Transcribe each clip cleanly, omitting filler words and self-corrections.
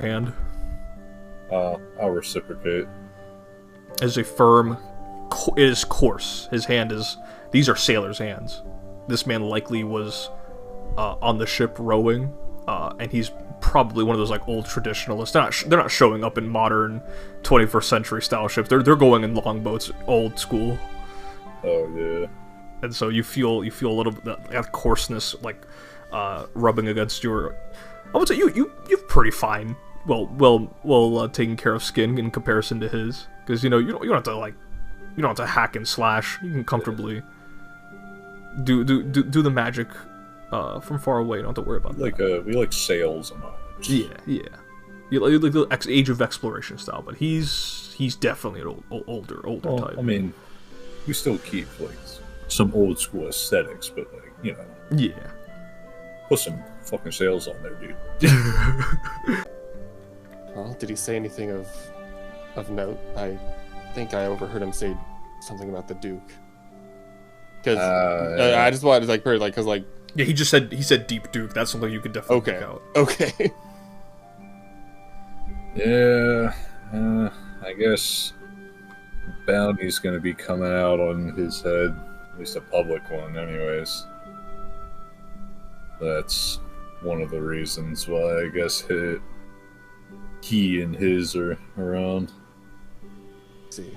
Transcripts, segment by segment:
hand. I'll reciprocate. Is a firm, it is coarse. His hand is, these are sailors' hands. This man likely was on the ship rowing, and he's probably one of those like old traditionalists. They're not showing up in modern 21st century style ships. They're going in longboats, old school. Oh yeah. And so you feel a little bit that coarseness like rubbing against your. I would say you've pretty fine, well taken care of skin in comparison to his, because you don't have to like, you don't have to hack and slash. You can comfortably do the magic from far away. You don't have to worry about that. We like sails and all. Yeah. You like the Age of Exploration style, but he's definitely an older type. I mean, we still keep like some old school aesthetics, but like, you know. Yeah. Put some fucking sails on there, dude. Well, did he say anything of note? I think I overheard him say something about the Duke. Because I just wanted to because yeah, he said Deep Duke. That's something you could definitely pick out. Okay. Yeah, I guess bounty's gonna be coming out on his head, at least a public one, anyways. That's one of the reasons why I guess he and his are around. Let's see.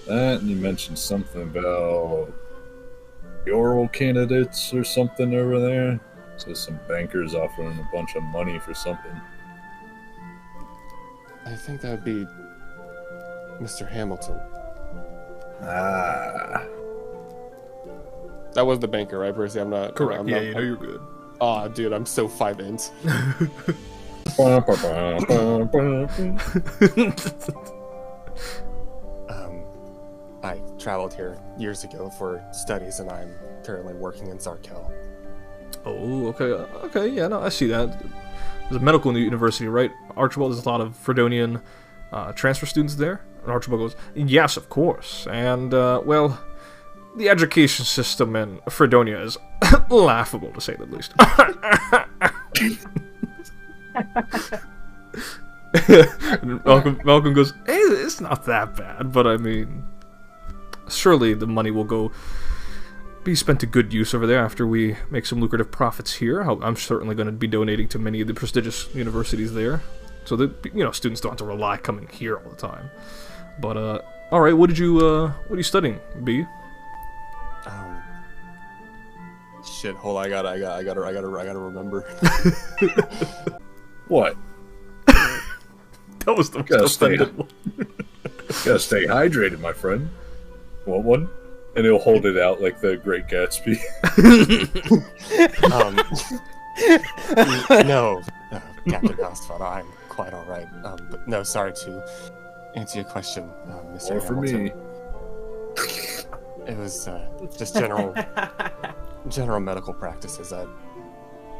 That, and you mentioned something about mayoral candidates or something over there. So some bankers offering a bunch of money for something. I think that would be Mr. Hamilton. Ah. That was the banker, right, Percy? I'm not... Correct, you're good. Aw, dude, I'm so 5 int. I traveled here years ago for studies, and I'm currently working in Zarkel. Oh, okay, yeah, no, I see that. There's a medical university, right? Archibald, there's a lot of Fredonian transfer students there. And Archibald goes, yes, of course. And, well, the education system in Fredonia is laughable, to say the least. Malcolm goes, hey, it's not that bad, but I mean, surely the money will be spent to good use over there after we make some lucrative profits here. I'm certainly going to be donating to many of the prestigious universities there, so that students don't have to rely coming here all the time. But all right, what are you studying, B? Shit, hold on, I gotta remember. What? That was the most offended one. Gotta stay hydrated, my friend. Want one? And he'll hold it out like the Great Gatsby. No, Captain Hostfeld, I'm quite all right. But no, sorry to answer your question, Mr. Or for Hamilton. me. It was just general medical practices. I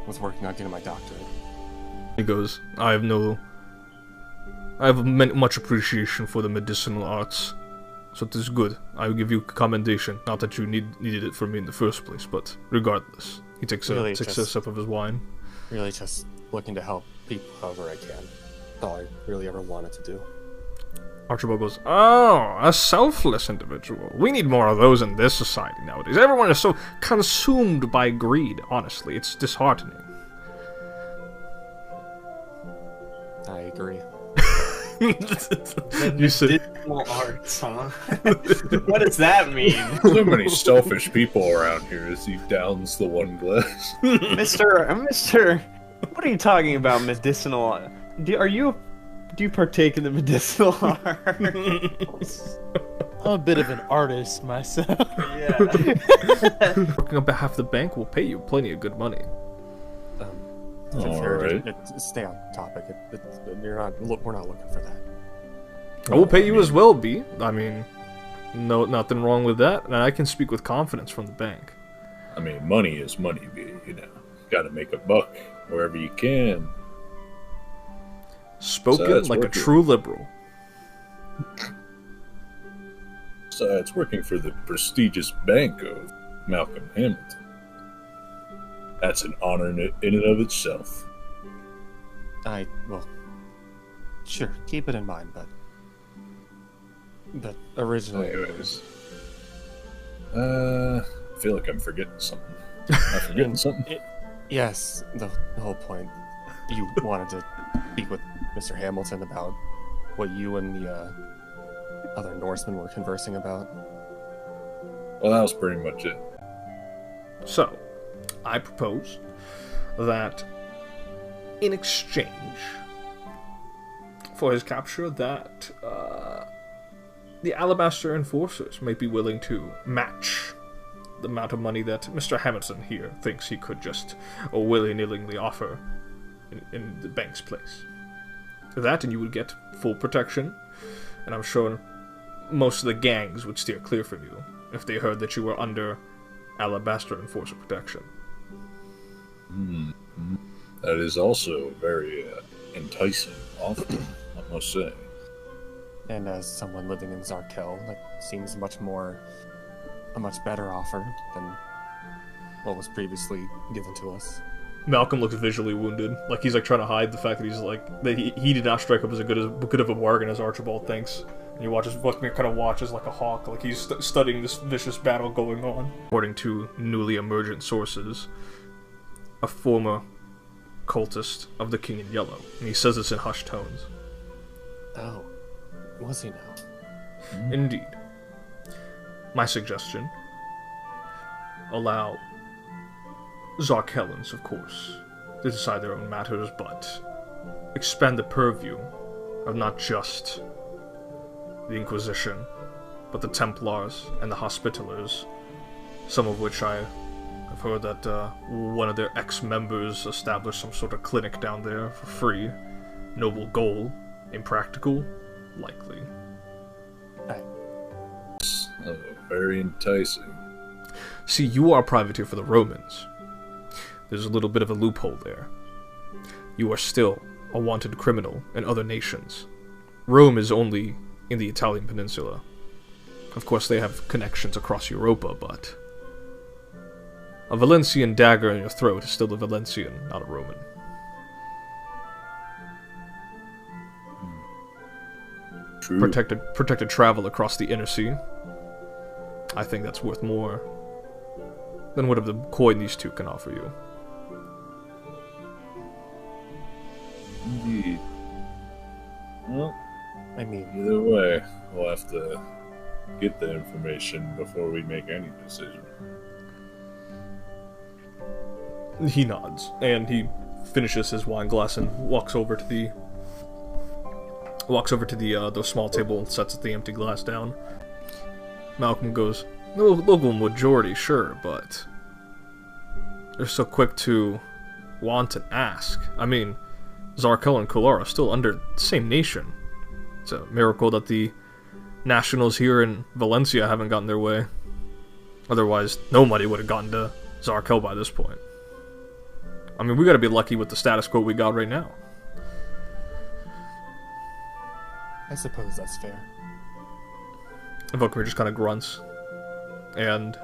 was working on getting my doctorate. He goes, I have much appreciation for the medicinal arts. So it is good. I will give you commendation. Not that you needed it from me in the first place, but regardless. He takes a sip of his wine. Really just looking to help people however I can. That's all I really ever wanted to do. Archibald goes, oh, a selfless individual. We need more of those in this society nowadays. Everyone is so consumed by greed, honestly. It's disheartening. I agree. You said arts, huh? What does that mean? So many selfish people around here as he downs the one glass. Mister, what are you talking about, medicinal? Do you partake in the medicinal arts? I'm a bit of an artist myself. Yeah. Working on behalf of the bank will pay you plenty of good money. Stay on topic. We're not looking for that. I will pay you as well, B. I mean, no, nothing wrong with that, and I can speak with confidence from the bank. I mean, money is money, B. Gotta make a buck wherever you can. Spoken like a true liberal. So it's working for the prestigious bank of Malcolm Hamilton. That's an honor in and of itself. Sure, keep it in mind, but originally... Anyways. I feel like I'm forgetting something. Am I forgetting something? Yes, the whole point. You wanted to speak with Mr. Hamilton about what you and the other Norsemen were conversing about. Well, that was pretty much it. So, I propose that in exchange for his capture, that the Alabaster Enforcers may be willing to match the amount of money that Mr. Hamilton here thinks he could just willy-nilly offer in the bank's place. That, and you would get full protection, and I'm sure most of the gangs would steer clear from you if they heard that you were under Alabaster Enforcer protection. That is also very enticing offer, I must say. And as someone living in Zarkel, that seems a much better offer than what was previously given to us. Malcolm looks visually wounded, like he's trying to hide the fact that he's that he did not strike up as good of a bargain as Archibald thinks. And he kind of watches like a hawk, like he's studying this vicious battle going on. According to newly emergent sources, a former cultist of the King in Yellow, and he says this in hushed tones. Oh, was he now? Indeed. My suggestion: allow Zarkellans, of course, to decide their own matters, but expand the purview of not just the Inquisition, but the Templars and the Hospitallers, some of which I have heard that one of their ex-members established some sort of clinic down there for free. Noble goal. Impractical? Likely. Very enticing. See, you are a privateer for the Romans. There's a little bit of a loophole there. You are still a wanted criminal in other nations. Rome is only in the Italian peninsula. Of course, they have connections across Europa, but a Valencian dagger in your throat is still a Valencian, not a Roman. True. Protected travel across the inner sea. I think that's worth more than whatever the coin these two can offer you. Indeed. Well, I mean, either way, we'll have to get the information before we make any decision. He nods, and he finishes his wine glass and walks over to the small table and sets the empty glass down. Malcolm goes, "No, local majority, sure, but they're so quick to want and ask. I mean, Zarkel and Kolar are still under the same nation. It's a miracle that the nationals here in Valencia haven't gotten their way. Otherwise, nobody would have gotten to Zarkel by this point. I mean, we gotta be lucky with the status quo we got right now." I suppose that's fair. Vokmir just kind of grunts. And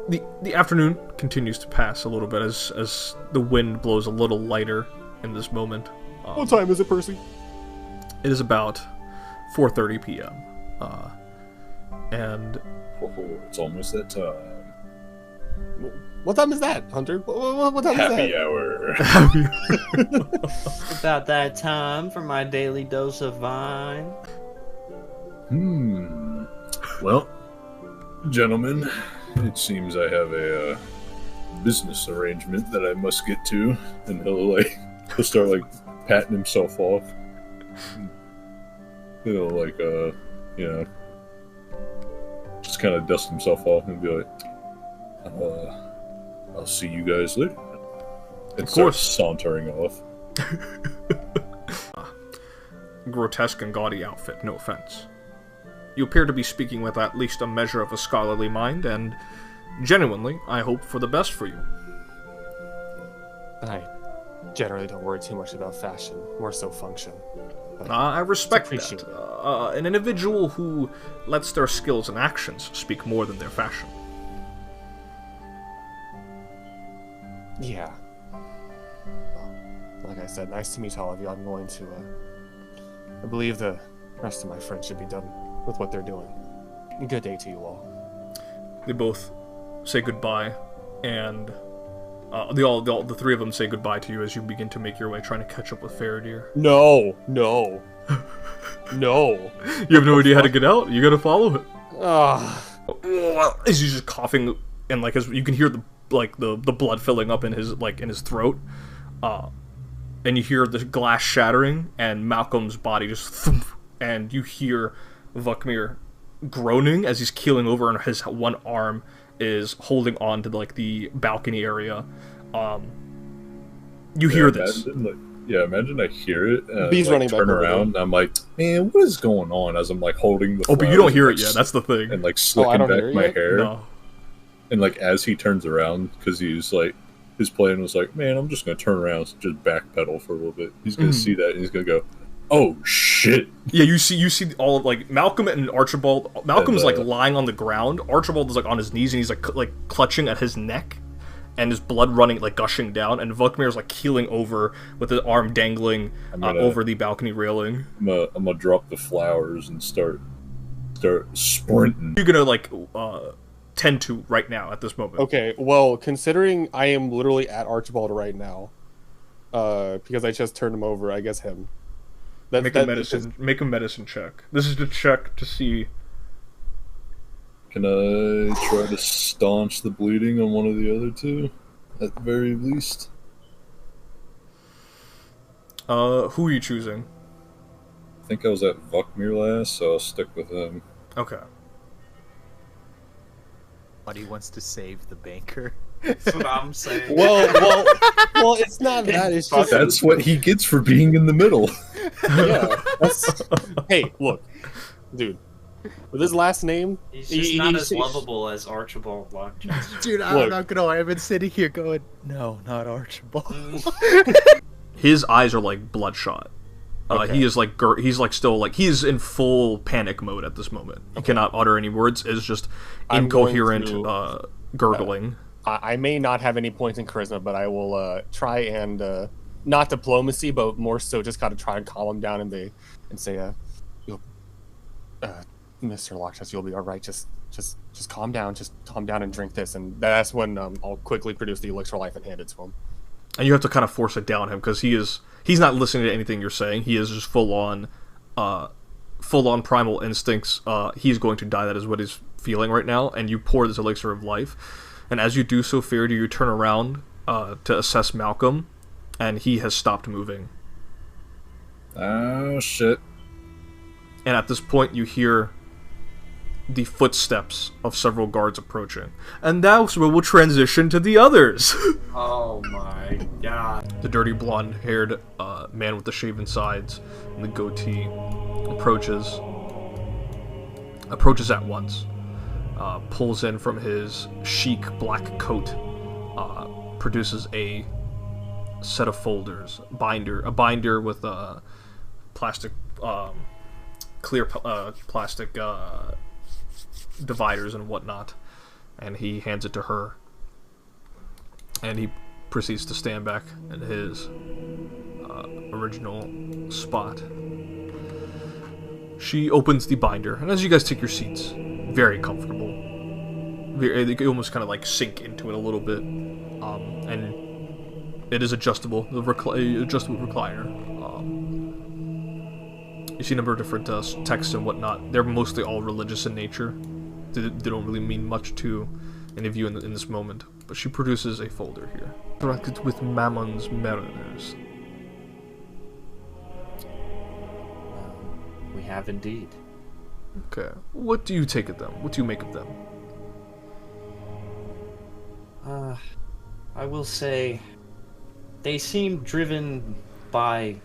the afternoon continues to pass a little bit as the wind blows a little lighter in this moment. What time is it, Percy? It is about 4:30 p.m. And It's almost that time. What time is that, Hunter? What time Happy is that? hour. About that time for my daily dose of vine. Well, gentlemen, it seems I have a business arrangement that I must get to, and he'll start patting himself off. He'll just kind of dust himself off and be like, I'll see you guys later. And starts sauntering off. Grotesque and gaudy outfit, no offense. You appear to be speaking with at least a measure of a scholarly mind, and genuinely, I hope for the best for you. I generally don't worry too much about fashion, more so function. I respect that. An individual who lets their skills and actions speak more than their fashion. Yeah. Well, like I said, nice to meet all of you. I'm going to, I believe the rest of my friends should be done with what they're doing. Good day to you all. They both say goodbye, and the three of them say goodbye to you as you begin to make your way, trying to catch up with Feredir. No. You have no idea how to get out. You gotta follow it. Ah. As he's just coughing, and like as you can hear the blood filling up in his throat, and you hear the glass shattering, and Malcolm's body just thump, and you hear Vukmir groaning as he's keeling over, and his one arm is holding on to like the balcony area. You hear this. Imagine I hear it and Bees I, running turn back around and I'm like, man, what is going on? As I'm like holding the but you don't hear it yet. That's the thing. And like slicking back my hair. No. And like as he turns around, because he's like, his plan was like, man, I'm just gonna turn around and just backpedal for a little bit. He's gonna see that and he's gonna go, oh shit. Yeah, you see all of like Malcolm and Archibald. Malcolm's like lying on the ground. Archibald is like on his knees and he's like clutching at his neck, and his blood running, like gushing down. And Vukmir's like keeling over with his arm dangling over the balcony railing. I'm gonna drop the flowers and start sprinting. You're gonna like tend to right now at this moment. Okay, well, considering I am literally at Archibald right now, because I just turned him over, I guess him. Make a medicine check. This is to check to see. Can I try to staunch the bleeding on one of the other two, at the very least? Who are you choosing? I think I was at Vukmir last, so I'll stick with him. Okay. Buddy wants to save the banker. That's what I'm saying. Well, it's not that. It's just That's what he gets for being in the middle. yeah. Hey, look, dude. With his last name, He's just not as lovable as Archibald Lockchester. Dude, I'm not gonna lie. I've been sitting here going, no, not Archibald. His eyes are like bloodshot. Okay. He is like he's in full panic mode at this moment. He cannot utter any words. It's just I'm incoherent going to, gurgling. I may not have any points in charisma, but I will try and not diplomacy, but more so just kind of try and calm him down and say, Mr. Lockchester, you'll be all right. Just calm down. Just calm down and drink this. And that's when I'll quickly produce the elixir of life and hand it to him. And you have to kind of force it down him because he's not listening to anything you're saying. He is just full on primal instincts. He's going to die. That is what he's feeling right now. And you pour this elixir of life. And as you do so, Feredir, you turn around to assess Malcolm, and he has stopped moving. Oh shit! And at this point, you hear the footsteps of several guards approaching. And that's where we'll transition to the others. Oh my god. The dirty blonde-haired man with the shaven sides and the goatee approaches at once. Pulls in from his chic black coat, produces a set of folders, a binder with plastic, clear plastic dividers and whatnot, and he hands it to her, and he proceeds to stand back in his original spot. She opens the binder, and as you guys take your seats, very comfortable. You almost kind of like sink into it a little bit, and it is adjustable. The adjustable recliner. You see a number of different texts and whatnot. They're mostly all religious in nature. They don't really mean much to any of you in this moment. But she produces a folder here, directed with Mammon's Mariners. We have indeed. Okay. What do you take of them? What do you make of them? I will say they seem driven by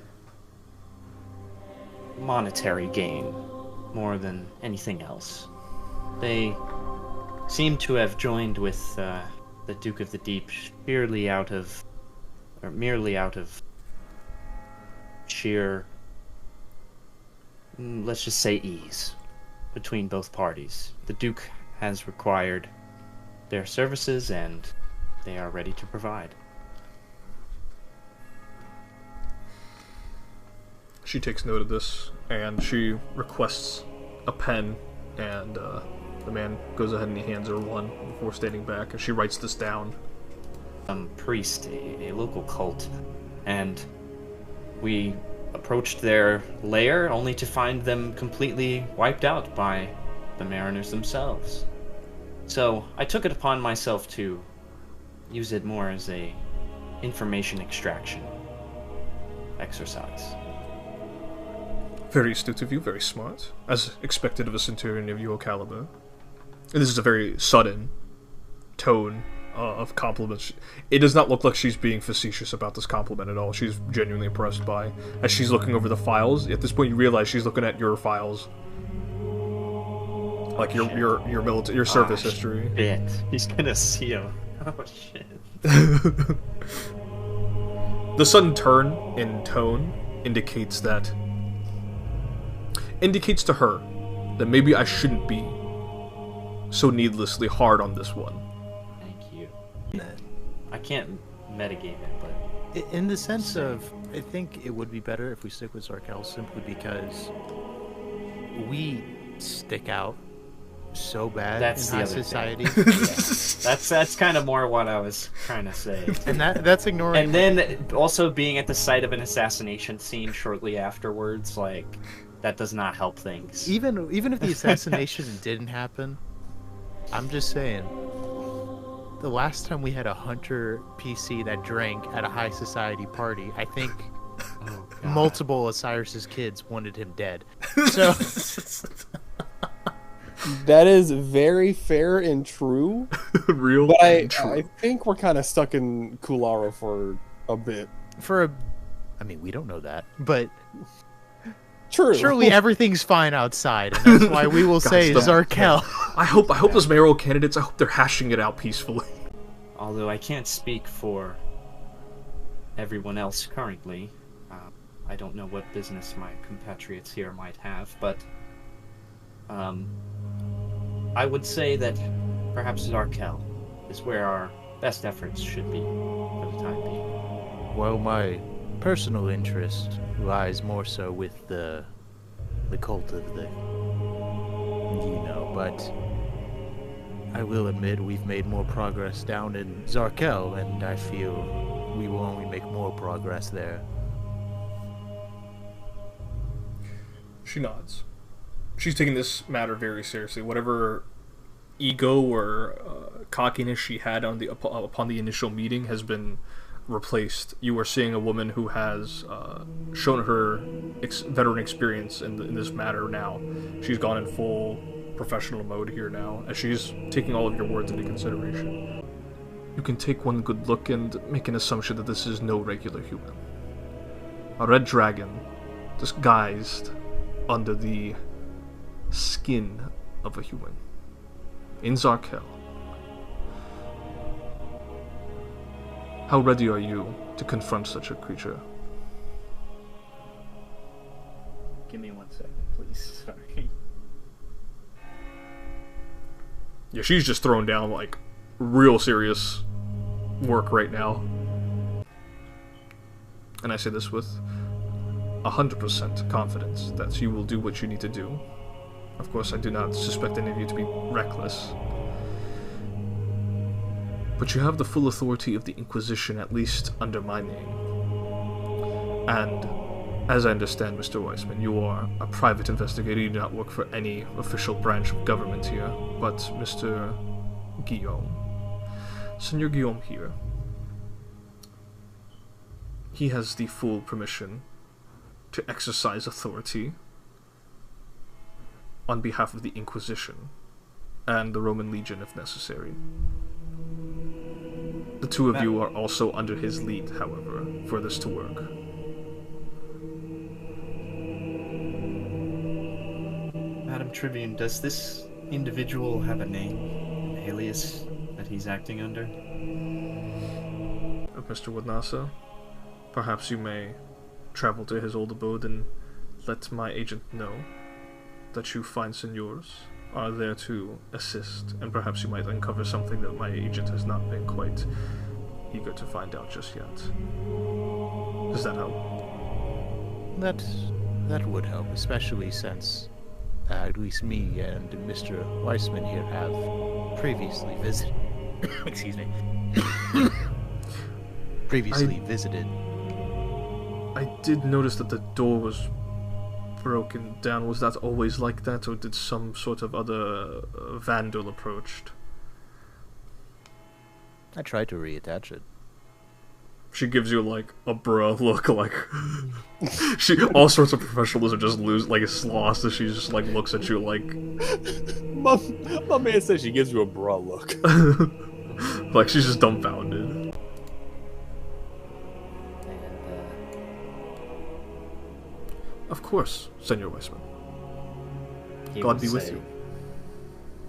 monetary gain more than anything else. They seem to have joined with the Duke of the Deep merely out of sheer, let's just say, ease between both parties. The Duke has required their services, and they are ready to provide. She takes note of this, and she requests a pen, and the man goes ahead and he hands her one before standing back, and she writes this down. Priest, a local cult, and we approached their lair only to find them completely wiped out by the mariners themselves. So I took it upon myself to use it more as a information extraction exercise. Very astute of you, very smart, as expected of a centurion of your caliber. And this is a very sudden tone of compliments. It does not look like she's being facetious about this compliment at all. She's genuinely impressed by, as she's looking over the files. At this point, you realize she's looking at your files, like your service history. Shit, he's gonna see him. Oh shit. The sudden turn in tone indicates to her that maybe I shouldn't be so needlessly hard on this one. Thank you. I can't metagame it, but In the sense of, I think it would be better if we stick with Zarkel simply because we stick out so bad that's in the high other society. yeah. That's kind of more what I was trying to say. And that's ignoring. And then also being at the site of an assassination scene shortly afterwards, like, that does not help things. even if the assassination didn't happen, I'm just saying, the last time we had a hunter PC that drank at a high society party, I think multiple Osiris's kids wanted him dead. So That is very fair and true. Real But and true. I think we're kind of stuck in Kularo for a bit. I mean, we don't know that, but True. surely everything's fine outside, and that's why we will say Gosh, Zarkel. I hope those mayoral candidates, I hope they're hashing it out peacefully. Although I can't speak for everyone else currently. I don't know what business my compatriots here might have, but I would say that perhaps Zarkel is where our best efforts should be for the time being. Well, my personal interest lies more so with the cult of the but I will admit we've made more progress down in Zarkel, and I feel we will only make more progress there. She nods. She's taking this matter very seriously. Whatever ego or cockiness she had upon the initial meeting has been replaced. You are seeing a woman who has shown her veteran experience in this matter now. She's gone in full professional mode here now, as she's taking all of your words into consideration. You can take one good look and make an assumption that this is no regular human. A red dragon, disguised under the skin of a human. In Zarkel. How ready are you to confront such a creature? Give me 1 second, please. Sorry. Yeah, she's just throwing down, like, real serious work right now. And I say this with 100% confidence that you will do what you need to do. Of course, I do not suspect any of you to be reckless. But you have the full authority of the Inquisition, at least under my name. And, as I understand, Mr. Weissman, you are a private investigator. You do not work for any official branch of government here, but Mr. Guillaume. Senor Guillaume here. He has the full permission to exercise authority on behalf of the Inquisition and the Roman Legion if necessary. The two of you are also under his lead, however, for this to work. Madam Tribune, does this individual have a name, an alias that he's acting under? Mr. Woodnasa, perhaps you may travel to his old abode and let my agent know that you fine senors are there to assist, and perhaps you might uncover something that my agent has not been quite eager to find out just yet. Does that help? that would help, especially since at least me and Mr. Weissman here have previously visited. Excuse me. Previously visited. I did notice that the door was broken down. Was that always like that, or did some sort of other vandal approached? I tried to reattach it. She gives you like a bruh look, like she all sorts of professionalism just is lost as she just like looks at you like my man says she gives you a bra look. like she's just dumbfounded. Of course, Senor Weissman. God be with you.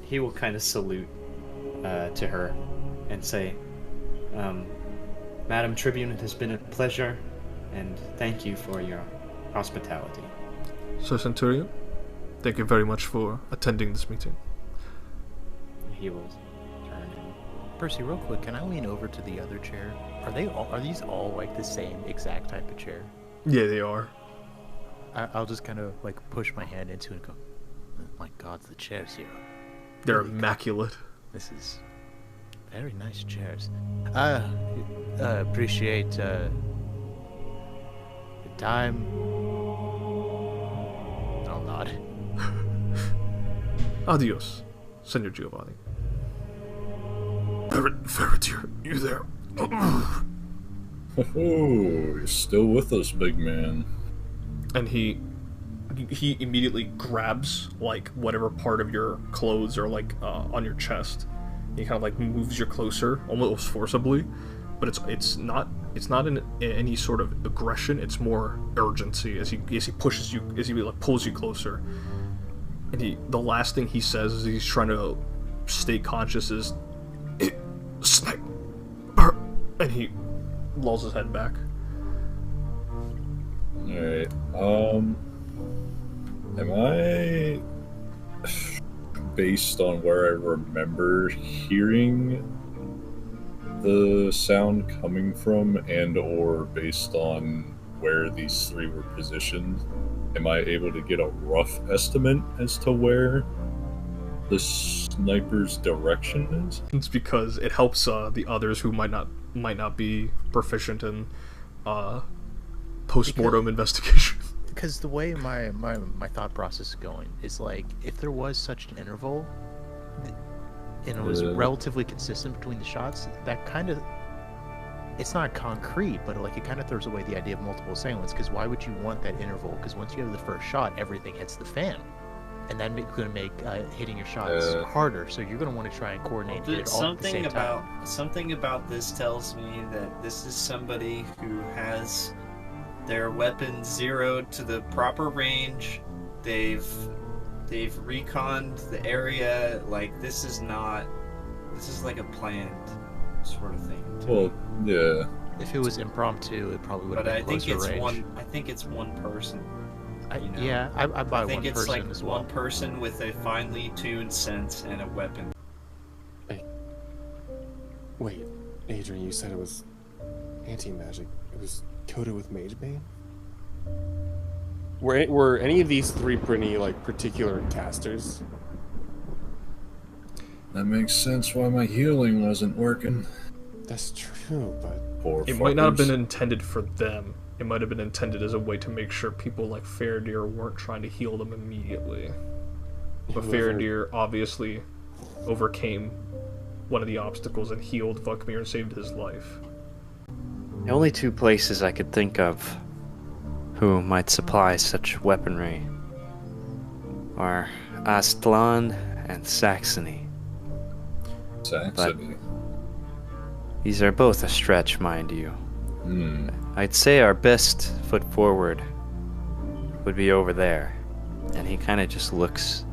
He will kind of salute to her and say, Madam Tribune, it has been a pleasure, and thank you for your hospitality. Sir Centurion, thank you very much for attending this meeting. He will turn and... Percy, real quick, can I lean over to the other chair? Are these all like the same exact type of chair? Yeah, they are. I'll just kind of like push my hand into it and go, oh my god, the chairs here. They're really immaculate. This is very nice chairs. Appreciate the time. I'll nod. Adios, Senor Giovanni. Feredir, you there? Oh, you're still with us, big man. And he immediately grabs like whatever part of your clothes are like on your chest. He kind of like moves you closer, almost forcibly, but it's not in any sort of aggression. It's more urgency as he pushes you, as he like pulls you closer. And the last thing he says as he's trying to stay conscious is, "Snipe," and he lulls his head back. Alright, am I, based on where I remember hearing the sound coming from, and or based on where these three were positioned, am I able to get a rough estimate as to where the sniper's direction is? It's because it helps the others who might not be proficient in post-mortem investigation. Because the way my thought process is going is like, if there was such an interval and it was relatively consistent between the shots, that kind of, it's not concrete, but like it kind of throws away the idea of multiple assailants. Because why would you want that interval? Because once you have the first shot, everything hits the fan, and that's going to make hitting your shots harder. So you're going to want to try and coordinate it all at the same time. Something about this tells me that this is somebody who has their weapon zeroed to the proper range. They've reconned the area. Like, this is like a planned sort of thing. Well, yeah. If it was impromptu, it probably would have been closer range. I think it's one person. Yeah, I buy one person as well. I think it's like one person with a finely tuned sense and a weapon. Hey, wait, Adrian, you said it was anti-magic. It was coated with mage bane? Were any of these three pretty like particular casters? That makes sense why my healing wasn't working. That's true, but Poor It might not have been intended for them. It might have been intended as a way to make sure people like Feredir weren't trying to heal them immediately. But Feredir obviously overcame one of the obstacles and healed Vukmir and saved his life. The only two places I could think of who might supply such weaponry are Aztlan and Saxony. Saxony. These are both a stretch, mind you. Hmm. I'd say our best foot forward would be over there. And he kind of just looks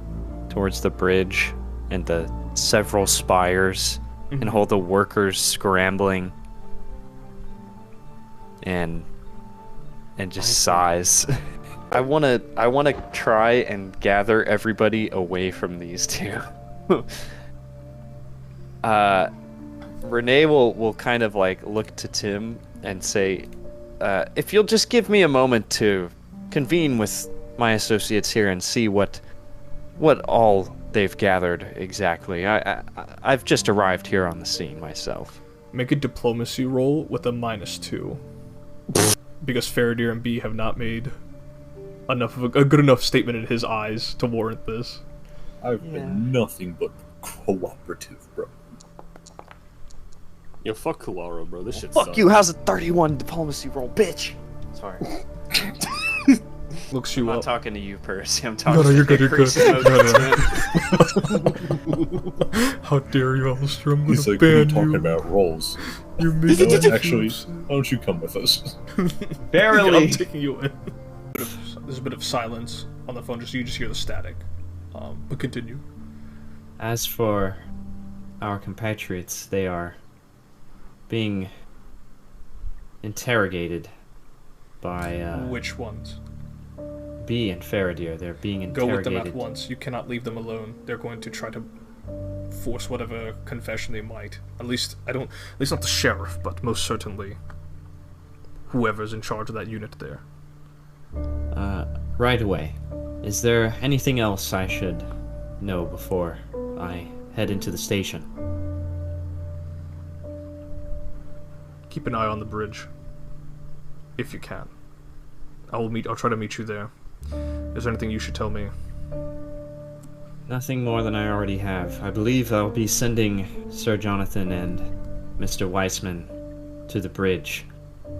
towards the bridge and the several spires and all the workers scrambling and just sighs. I wanna try and gather everybody away from these two. Rene will kind of like look to Tim and say, if you'll just give me a moment to convene with my associates here and see what all they've gathered exactly. I've just arrived here on the scene myself. Make a diplomacy roll with a -2. Because Feredir and B have not made enough of a good enough statement in his eyes to warrant this. I've been nothing but cooperative, bro. Yo, fuck Kularo, bro. This shit Fuck sucks. you, how's a 31 diplomacy roll, bitch? Sorry. Looks I'm you not up. talking to you, Percy. I'm talking No, to you're good, you're good. Percy. How dare you, Alistair? I'm gonna He's like, what are you ban talking you. about rolls? You You know what? Actually, why don't you come with us? Barely. I'm taking you in. There's a bit of silence on the phone, you just hear the static. But continue. As for our compatriots, they are being interrogated by Which ones? B and Feredir. They're being Go with interrogated. them at once. You cannot leave them alone. They're going to try to force whatever confession they might. At least not the sheriff, but most certainly whoever's in charge of that unit there. Right away. Is there anything else I should know before I head into the station? Keep an eye on the bridge, if you can. I'll try to meet you there. Is there anything you should tell me? Nothing more than I already have. I believe I'll be sending Sir Jonathan and Mr. Weissman to the bridge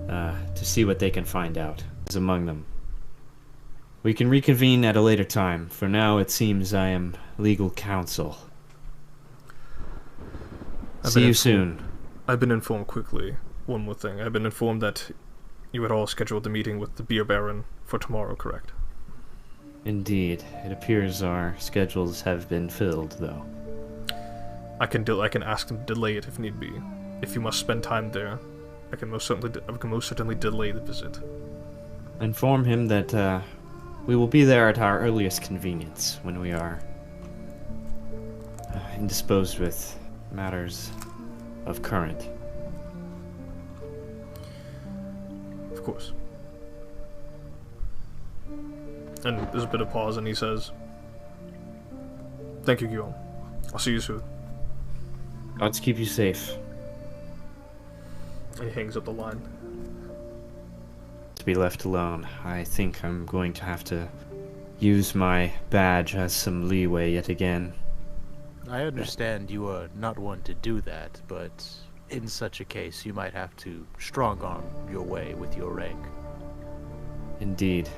to see what they can find out. Is among them. We can reconvene at a later time. For now, it seems I am legal counsel. See you soon. I've been informed quickly. One more thing. I've been informed that you had all scheduled the meeting with the beer baron for tomorrow, correct? Indeed. It appears our schedules have been filled, though. I can ask them to delay it if need be. If you must spend time there, I can most certainly delay the visit. Inform him that we will be there at our earliest convenience when we are indisposed with matters of current. Of course. And there's a bit of pause, and he says, "Thank you, Guillaume. I'll see you soon." Gods keep you safe. And he hangs up the line. To be left alone, I think I'm going to have to use my badge as some leeway yet again. I understand you are not one to do that, but in such a case, you might have to strong-arm your way with your rank. Indeed.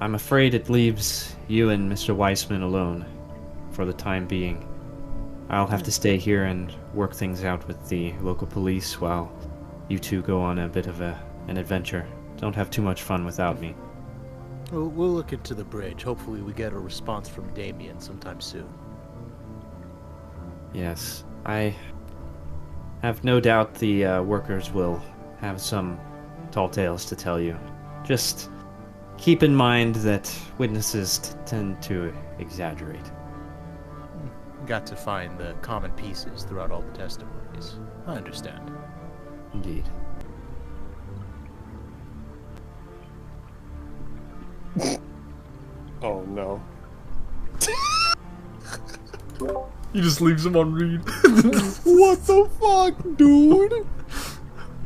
I'm afraid it leaves you and Mr. Weissman alone for the time being. I'll have to stay here and work things out with the local police while you two go on a bit of an adventure. Don't have too much fun without me. We'll look into the bridge. Hopefully we get a response from Damien sometime soon. Yes, I have no doubt the workers will have some tall tales to tell you. Just keep in mind that witnesses tend to exaggerate. Got to find the common pieces throughout all the testimonies. I understand. Indeed. Oh no. He just leaves him on read. What the fuck, dude?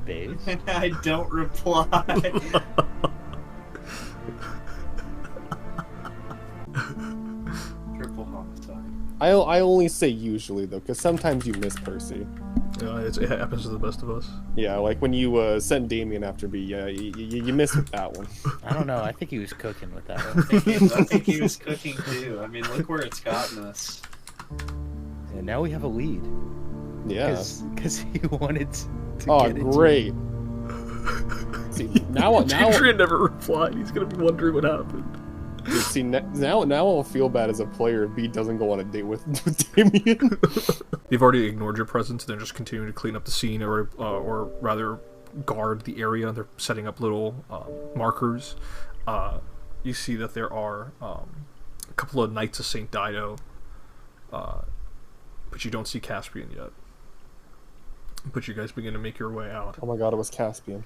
Babe? And I don't reply. Triple homicide. I only say usually though, because sometimes you miss Percy. It happens to the best of us. Yeah, like when you sent Damien after B, yeah, you missed with that one. I don't know. I think he was cooking with that I one. think he was cooking too. I mean, look where it's gotten us. And now we have a lead. Yeah. Because he wanted to Oh, get into great. See, now, Adrian never replied. He's gonna be wondering what happened. dude, see, now I'll feel bad as a player if B doesn't go on a date with Damien. They've already ignored your presence. They're just continuing to clean up the scene, or rather, guard the area. They're setting up little markers. You see that there are a couple of Knights of Saint Dido, but you don't see Caspian yet. But you guys begin to make your way out. Oh my god, it was Caspian.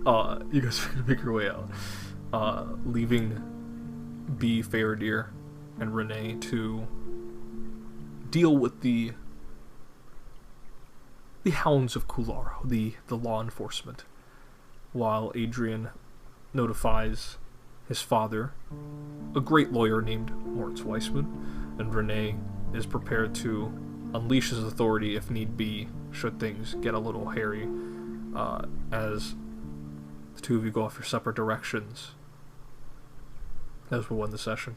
You guys are gonna make your way out, leaving B, Feredir, and Rene to deal with the hounds of Kularo, the law enforcement, while Adrian notifies his father, a great lawyer named Moritz Weissman, and Rene is prepared to unleash his authority if need be, should things get a little hairy, as the two of you go off your separate directions as we win the session.